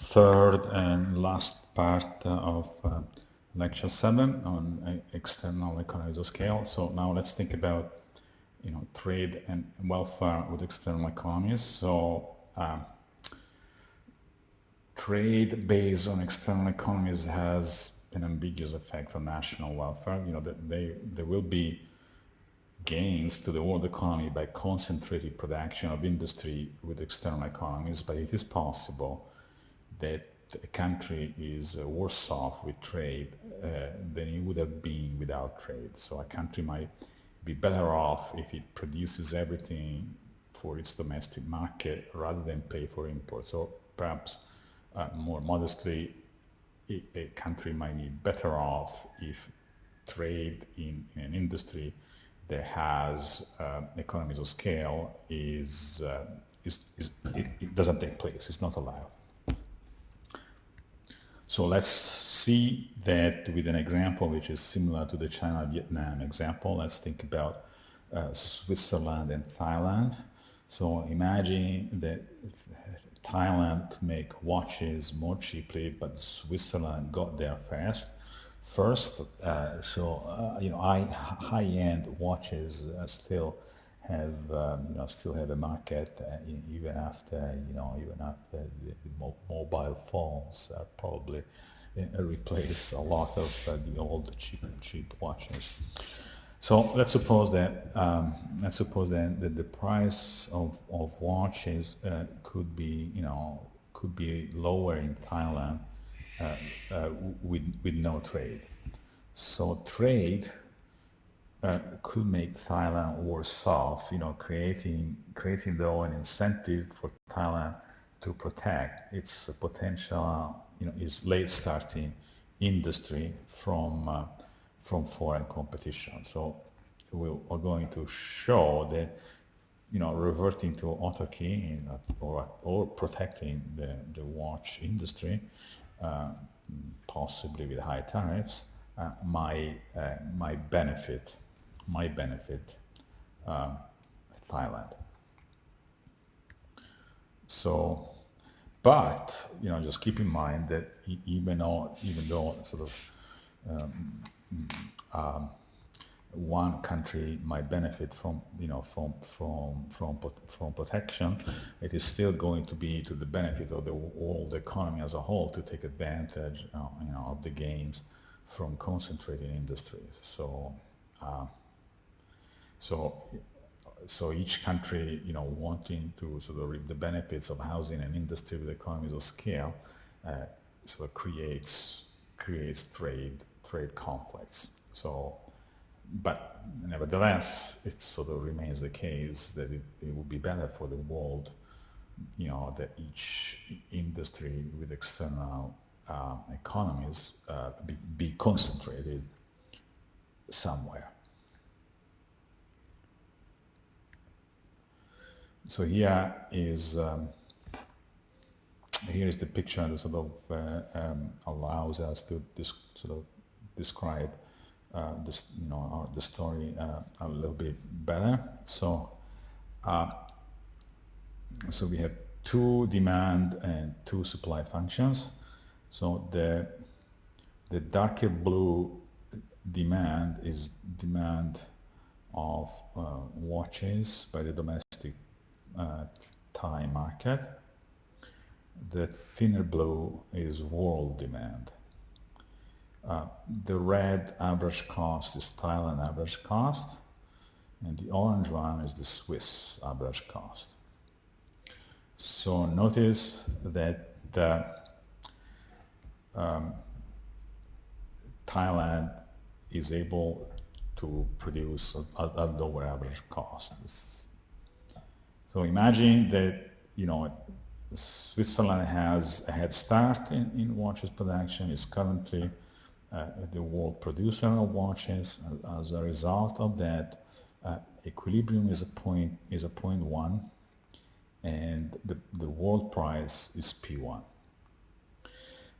third and last part of lecture 7 on external economies of scale. So now let's think about, trade and welfare with external economies. So trade based on external economies has an ambiguous effect on national welfare. There will be gains to the world economy by concentrated production of industry with external economies, but it is possible that a country is worse off with trade than it would have been without trade. So a country might be better off if it produces everything for its domestic market rather than pay for imports. So perhaps more modestly, a country might be better off if trade in an industry that has economies of scale it doesn't take place. It's not allowed. So let's see that with an example which is similar to the China-Vietnam example. Let's think about Switzerland and Thailand. So imagine that Thailand could make watches more cheaply, but Switzerland got there first. High-end watches still have a market even after the mobile phones probably replace a lot of the old cheap watches. So let's suppose that the price of watches could be lower in Thailand with no trade. So trade could make Thailand worse off, creating though an incentive for Thailand to protect its potential, its late starting industry from foreign competition. So we are going to show that, reverting to autarky or protecting the watch industry, possibly with high tariffs, might benefit Thailand. So, but just keep in mind that even though sort of one country might benefit from protection, it is still going to be to the benefit of the world economy as a whole to take advantage of the gains from concentrated industries. So each country, wanting to sort of reap the benefits of housing and industry with economies of scale, sort of creates trade conflicts. So, but nevertheless, it sort of remains the case that it would be better for the world, that each industry with external economies be concentrated somewhere. So here is the picture that sort of allows us to describe this, the story a little bit better. So, so we have two demand and two supply functions. So the darker blue demand is demand of watches by the domestic Thai market. The thinner blue is world demand. The red average cost is Thailand average cost, and the orange one is the Swiss average cost. So notice that Thailand is able to produce a lower average cost. So imagine that, Switzerland has a head start in watches production, is currently the world producer of watches. As a result of that, equilibrium is a 0.1, and the world price is P1.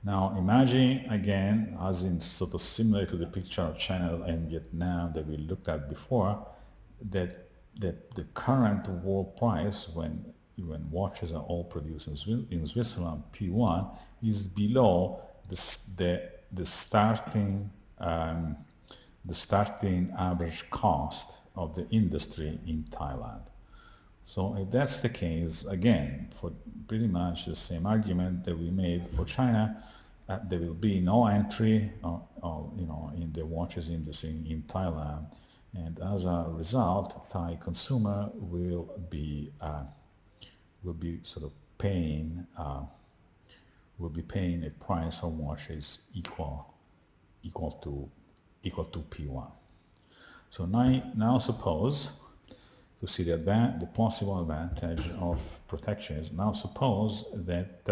Now imagine again, as in sort of similar to the picture of China and Vietnam that we looked at before, that the current world price, when when watches are all produced in Switzerland, P1 is below the starting average cost of the industry in Thailand. So if that's the case, again, for pretty much the same argument that we made for China, there will be no entry, in the watches industry in Thailand, and as a result, Thai consumer will be sort of paying a price of watches equal to P1. So now suppose, to see the possible advantage of protectionism, now suppose that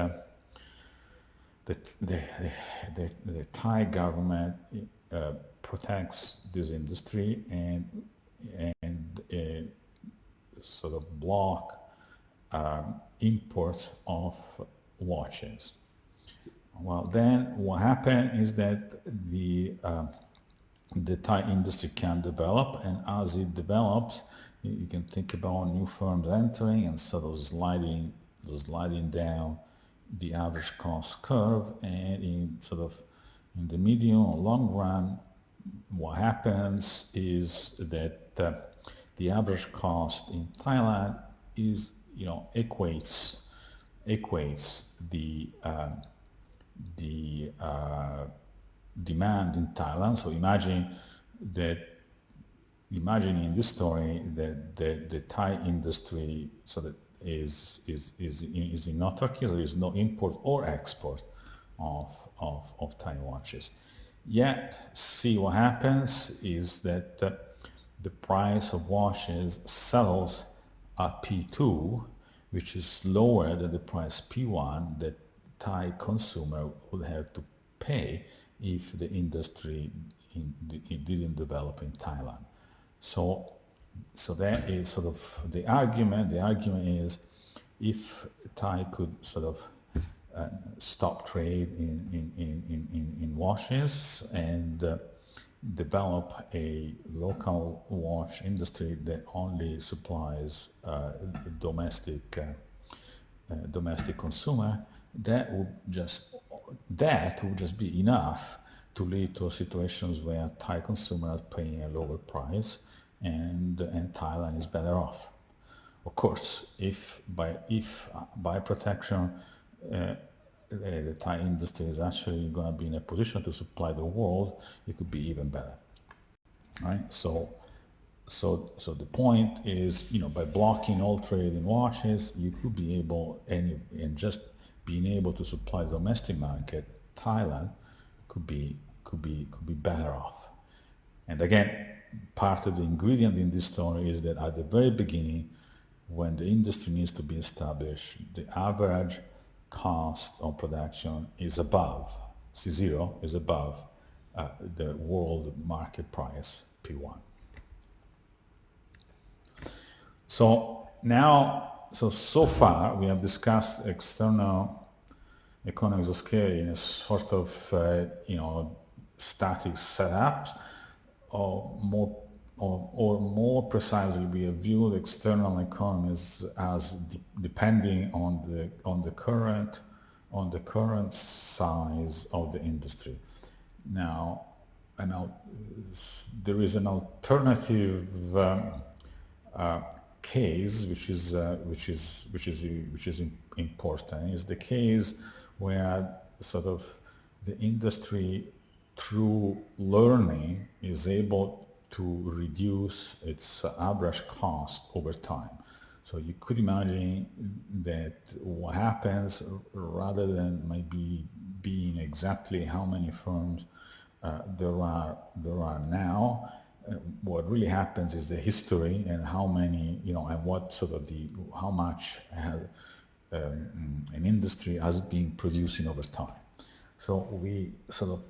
the Thai government protects this industry and sort of block imports of watches. Well, then what happens is that the Thai industry can develop, and as it develops, you can think about new firms entering and sort of sliding down the average cost curve, and in the medium or long run, what happens is that the average cost in Thailand is, equates the demand in Thailand. So imagine in this story that the Thai industry is in not Turkey, so there is no import or export of Thai watches. Yet, see what happens is that the price of watches settles at P2, which is lower than the price P1 that Thai consumer would have to pay if the industry didn't develop in Thailand. So that is sort of the argument. The argument is, if Thai could sort of stop trade in watches and develop a local watch industry that only supplies domestic consumer, that would just be enough to lead to situations where Thai consumers are paying a lower price and Thailand is better off. Of course, if by protection the Thai industry is actually going to be in a position to supply the world, it could be even better, right? So the point is, by blocking all trade in watches, you could be able, and just being able to supply the domestic market, Thailand could be better off. And again, part of the ingredient in this story is that at the very beginning, when the industry needs to be established, the average cost of production is above, C0 is above the world market price, P1. So far we have discussed external economies of scale in a sort of, static setups, or more precisely, we have viewed external economies as depending on the current size of the industry. Now, there is an alternative case which is important. Is the case where sort of the industry, through learning, is able to reduce its average cost over time. So you could imagine that what happens, rather than maybe being exactly how many firms there are now, what really happens is the history and how many, and what sort of how much an industry has been producing over time. So we sort of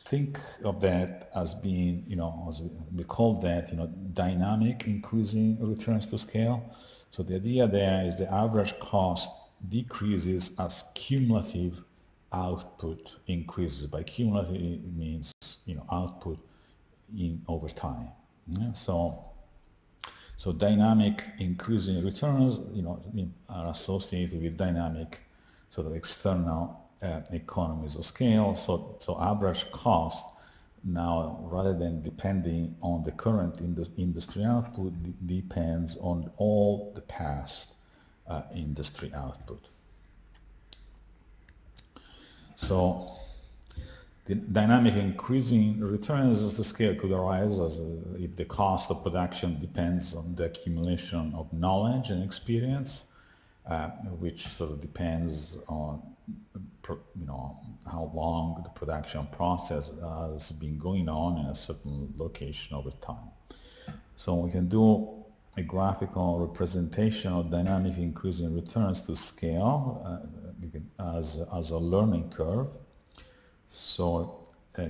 think of that as being, as we call that, dynamic increasing returns to scale. So the idea there is the average cost decreases as cumulative output increases. By cumulative, it means, output over time. Yeah? So So dynamic increasing returns, are associated with dynamic sort of external economies of scale. So average cost now, rather than depending on the current industry output, depends on all the past industry output. So the dynamic increasing returns as the scale could arise if the cost of production depends on the accumulation of knowledge and experience, which sort of depends on how long the production process has been going on in a certain location over time. So we can do a graphical representation of dynamic increasing returns to scale as a learning curve. So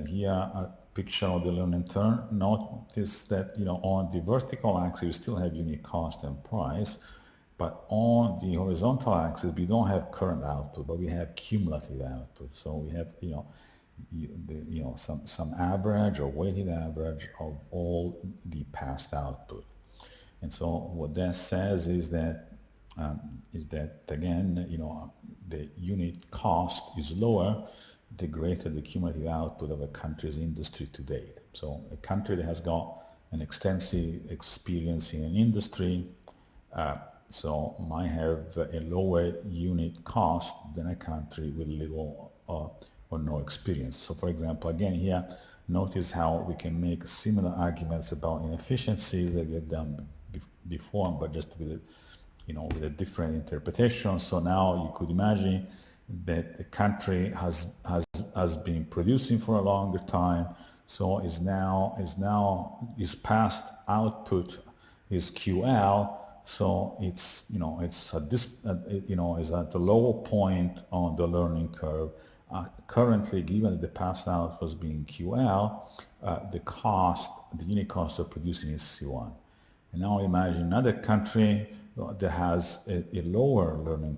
here a picture of the learning curve. Notice that on the vertical axis we still have unit cost and price, but on the horizontal axis we don't have current output, but we have cumulative output. So we have some average or weighted average of all the past output. And so what that says is that again, the unit cost is lower the greater the cumulative output of a country's industry to date. So a country that has got an extensive experience in an industry, so might have a lower unit cost than a country with little or no experience. So for example, again here, notice how we can make similar arguments about inefficiencies that we have done before, but just with with a different interpretation. So now you could imagine that the country has been producing for a longer time, so is past output is QL, so it's is at the lower point on the learning curve. Currently, given that the past output was being QL, the unit cost of producing is C1. And now imagine another country that has a lower learning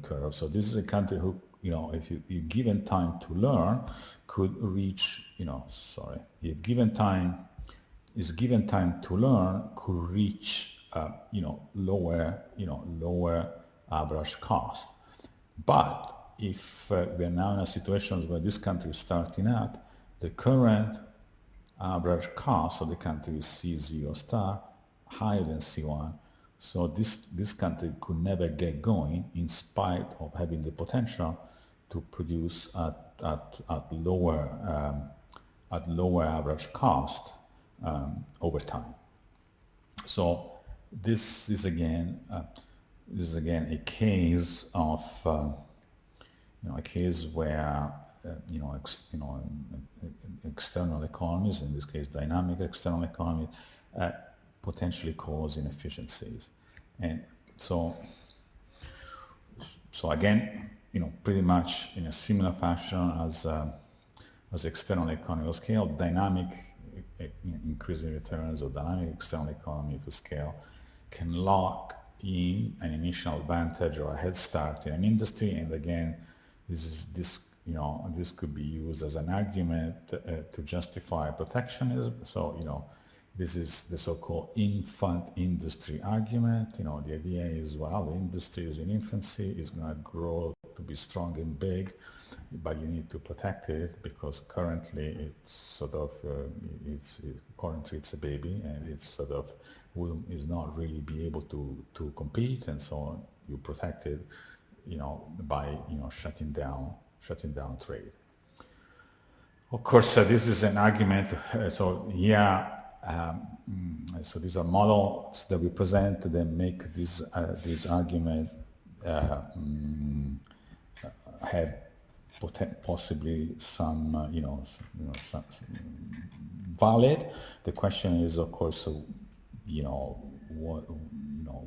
curve. So this is a country who, if you given time to learn, could reach, if given time to learn, could reach, lower average cost. But if we're now in a situation where this country is starting up, the current average cost of the country is C0 star, higher than C1. So this country could never get going in spite of having the potential to produce at lower average cost over time. So this is again a case of a case where external economies, in this case dynamic external economies, potentially cause inefficiencies. And so again, pretty much in a similar fashion as external economy of scale, dynamic increasing returns or dynamic external economy to scale can lock in an initial advantage or a head start in an industry. And again, this could be used as an argument to justify protectionism. So this is the so-called infant industry argument. The idea is, well, the industry is in infancy, it's going to grow to be strong and big, but you need to protect it because currently it's sort of, currently it's a baby and it's sort of is not really be able to compete, and so you protect it, by shutting down trade. Of course, this is an argument. So here. So these are models that we present that make this argument have possibly some some valid. The question is, of course,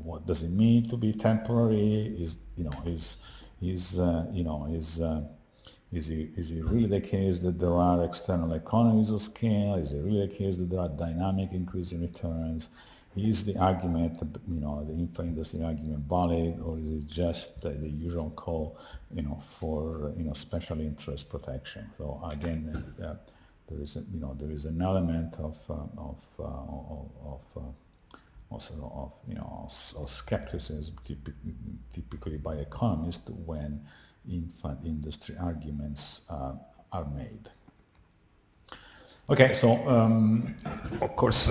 what does it mean to be temporary? Is it really the case that there are external economies of scale? Is it really the case that there are dynamic increasing returns? Is the argument, the infant industry argument valid, or is it just the usual call, for special interest protection? So again, there is an element of also of of skepticism, typically by economists, when infant industry arguments are made. Okay, so of course,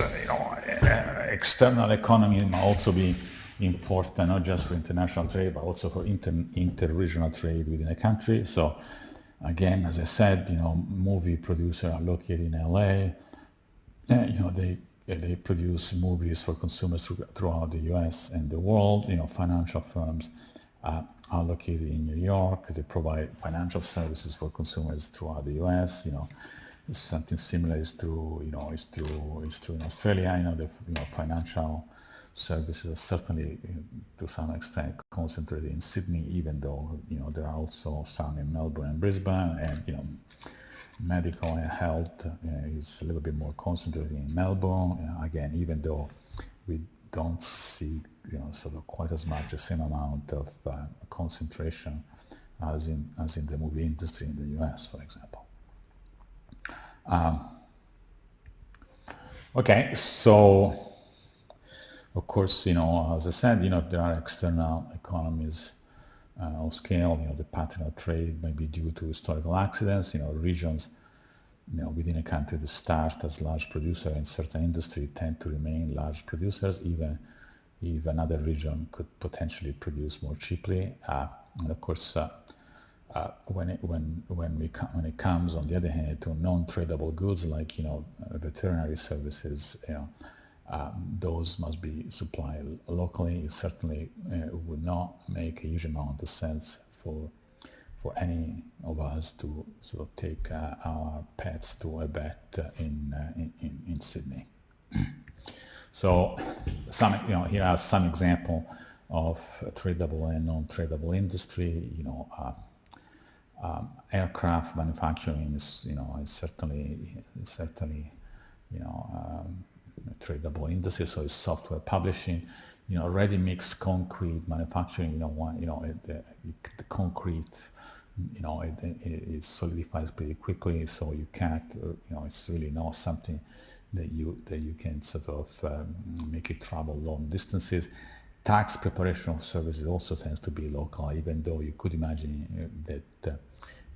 external economy might also be important, not just for international trade, but also for inter-regional trade within a country. So, again, as I said, movie producers are located in LA. They produce movies for consumers throughout the U.S. and the world. Financial firms are located in New York. They provide financial services for consumers throughout the U.S. Something similar is true. Is true in Australia. The financial services are certainly, to some extent, concentrated in Sydney, even though there are also some in Melbourne and Brisbane, and medical and health is a little bit more concentrated in Melbourne. Again, even though we don't see sort of quite as much, the same amount of concentration as in the movie industry in the US, for example. Okay, so of course, as I said, if there are external economies of scale, the pattern of trade may be due to historical accidents. Regions, within a country that start as large producer in certain industry tend to remain large producers, even if another region could potentially produce more cheaply. And of course, when it comes, on the other hand, to non-tradable goods like veterinary services, those must be supplied locally. It certainly would not make a huge amount of sense for any of us to sort of take our pets to a vet in Sydney. So here are some example of tradable and non-tradable industry. Aircraft manufacturing is certainly tradable industry. So is software publishing. Ready-mix concrete manufacturing. The concrete, it solidifies pretty quickly. So you can't. It's really not something that you can sort of make it travel long distances. Tax preparation of services also tends to be local, even though you could imagine that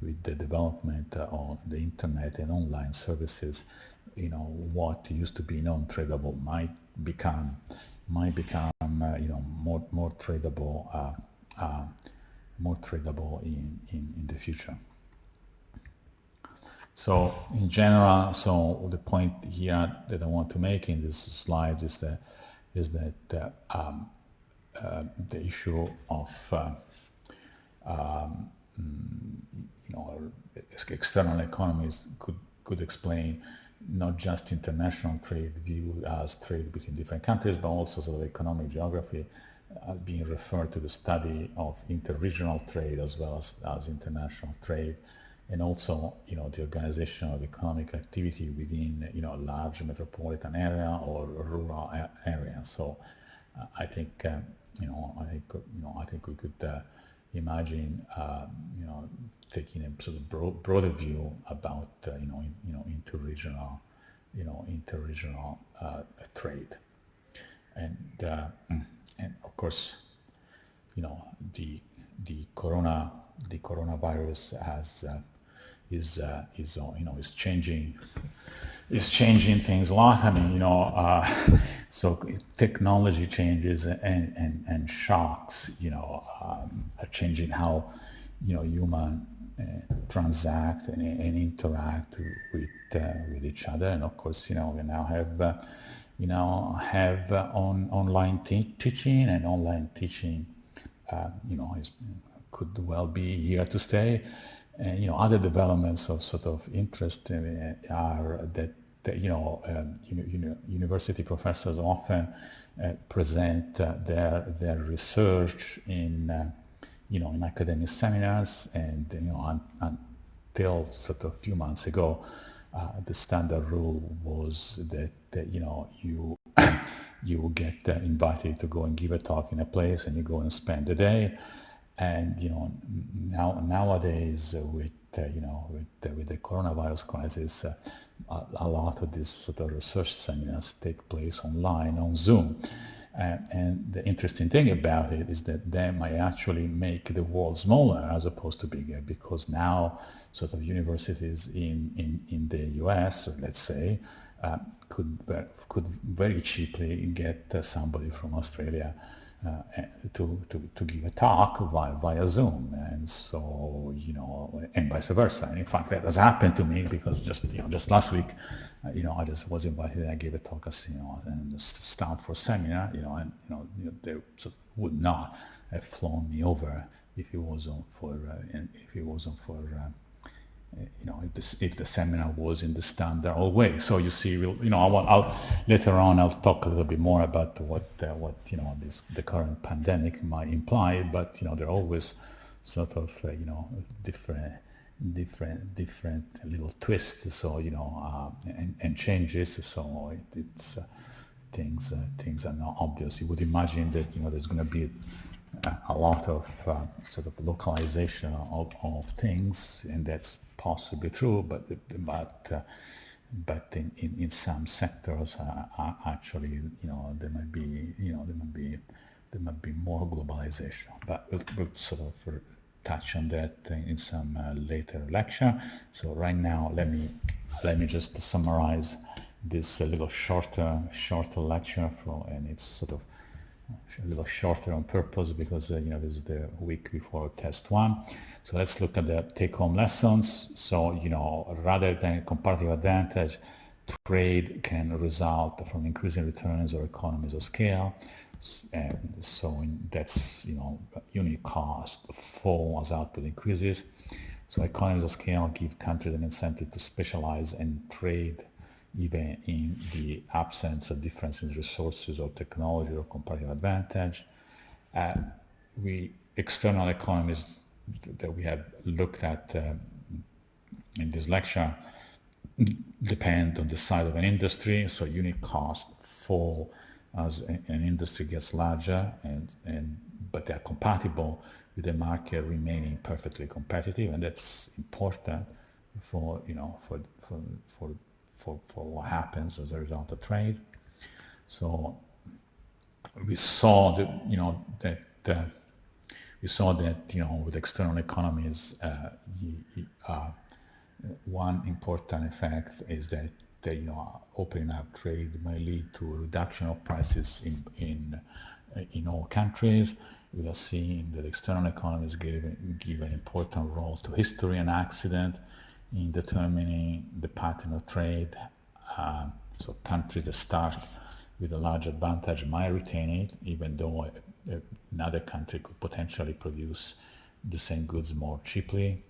with the development of the internet and online services, what used to be non-tradable might become more tradable in the future. So in general, so the point here that I want to make in this slide is that the issue of external economies could explain not just international trade viewed as trade between different countries, but also sort of economic geography being referred to the study of interregional trade as well as international trade, and also the organization of economic activity within a large metropolitan area or rural area. So I think I think we could imagine taking a sort of broader view about interregional trade, and of course the coronavirus is changing things a lot. I mean, so technology changes and shocks, are changing how, human transact and interact with each other. And of course, we now have online teaching, and online teaching, could well be here to stay. And other developments of sort of interest are that university professors often present their research in academic seminars, and until sort of a few months ago, the standard rule was that you get invited to go and give a talk in a place, and you go and spend a day. And nowadays with the coronavirus crisis, a lot of these sort of research seminars take place online on Zoom, And the interesting thing about it is that they might actually make the world smaller as opposed to bigger, because now sort of universities in the US, let's say, could very cheaply get somebody from Australia to give a talk via Zoom, and so and vice versa. And in fact, that has happened to me, because just last week, I just was invited and I gave a talk as and Stanford seminar, and they sort of would not have flown me over if it wasn't for if the seminar was in the standard way. So you see, I'll later on I'll talk a little bit more about what the current pandemic might imply, but there are always sort of different little twists. So and changes. So it's things are not obvious. You would imagine that there's going to be a lot of sort of localization of things, and that's possibly true, but in some sectors actually there might be more globalization. But we'll sort of touch on that in some later lecture. So right now, let me just summarize this little shorter lecture and it's sort of a little shorter on purpose because this is the week before test one. So let's look at the take-home lessons. So rather than comparative advantage, trade can result from increasing returns or economies of scale. And so that's unit cost fall as output increases. So economies of scale give countries an incentive to specialize and trade even in the absence of differences in resources or technology or comparative advantage. External economies that we have looked at in this lecture depend on the size of an industry. So unit costs fall as an industry gets larger, but they're compatible with the market remaining perfectly competitive, and that's important for what happens as a result of trade. So we saw that with external economies, one important effect is that opening up trade might lead to a reduction of prices in all countries. We are seeing that external economies give an important role to history and accident in determining the pattern of trade. So countries that start with a large advantage might retain it, even though another country could potentially produce the same goods more cheaply.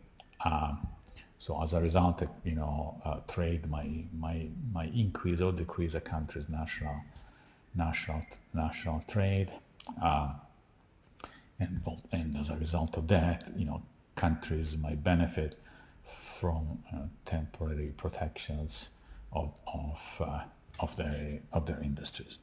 So as a result, trade might increase or decrease a country's national trade, and as a result of that, countries might benefit from temporary protections of their industries.